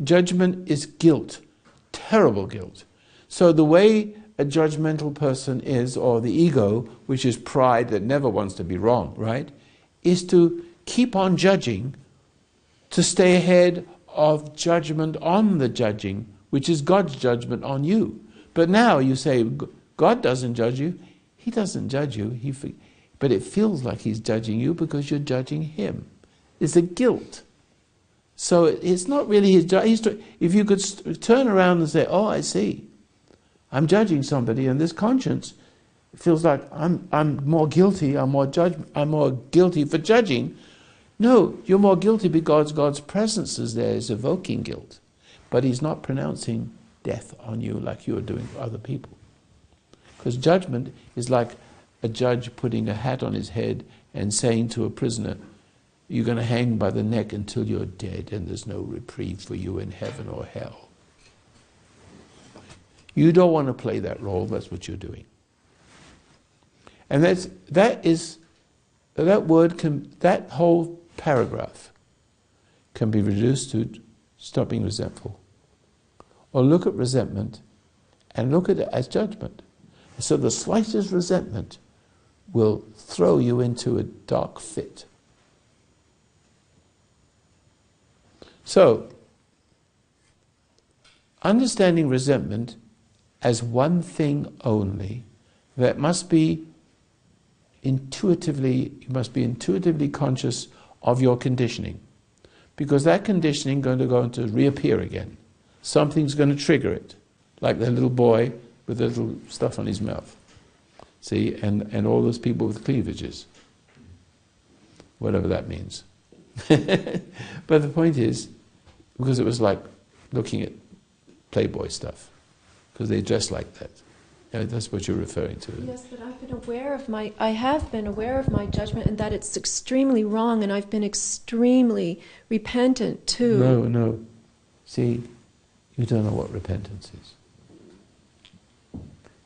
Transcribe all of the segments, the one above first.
Judgment is guilt, terrible guilt. So the way a judgmental person is, or the ego, which is pride that never wants to be wrong, right, is to keep on judging, to stay ahead of judgment on the judging, which is God's judgment on you. But now you say, God doesn't judge you. He doesn't judge you, but it feels like he's judging you because you're judging him. It's a guilt. So it's not really his judgment. If you could turn around and say, oh, I see, I'm judging somebody, and this conscience feels like I'm more guilty, I'm more guilty for judging. No, you're more guilty because God's presence is there, is evoking guilt. But he's not pronouncing death on you like you're doing for other people. Because judgment is like a judge putting a hat on his head and saying to a prisoner, you're going to hang by the neck until you're dead and there's no reprieve for you in heaven or hell. You don't want to play that role, that's what you're doing. And that whole paragraph can be reduced to stop being resentful. Or look at resentment and look at it as judgment. So the slightest resentment will throw you into a dark fit. So, understanding resentment as one thing only, that must be intuitively, you must be intuitively conscious of your conditioning. Because that conditioning is going to reappear again. Something's going to trigger it. Like the little boy with the little stuff on his mouth. See, and all those people with cleavages. Whatever that means. But the point is, because it was like looking at Playboy stuff. Because they dress like that. That's what you're referring to. Yes, but I have been aware of my judgment and that it's extremely wrong, and I've been extremely repentant too. No. See, you don't know what repentance is.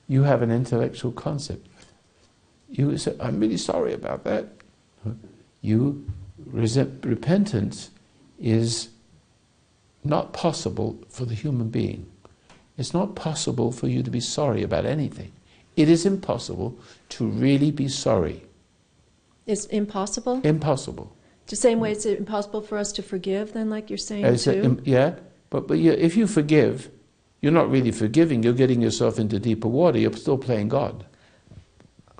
You have an intellectual concept. You say, I'm really sorry about that. Repentance is not possible for the human being. It's not possible for you to be sorry about anything. It is impossible to really be sorry. It's impossible? Impossible. The same way it's impossible for us to forgive, then, like you're saying too? Yeah, but if you forgive, you're not really forgiving, you're getting yourself into deeper water, you're still playing God.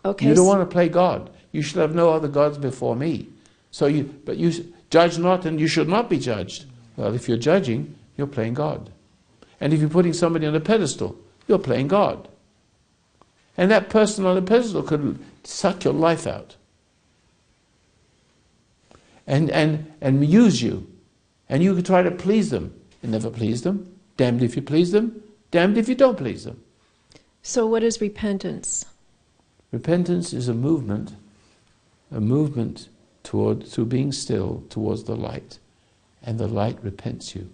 Okay. You don't want to play God. You should have no other gods before me. But you judge not and you should not be judged. Well, if you're judging, you're playing God. And if you're putting somebody on a pedestal, you're playing God. And that person on the pedestal could suck your life out. And use you. And you could try to please them. You never please them. Damned if you please them. Damned if you don't please them. So what is repentance? Repentance is a movement through being still towards the light. And the light repents you.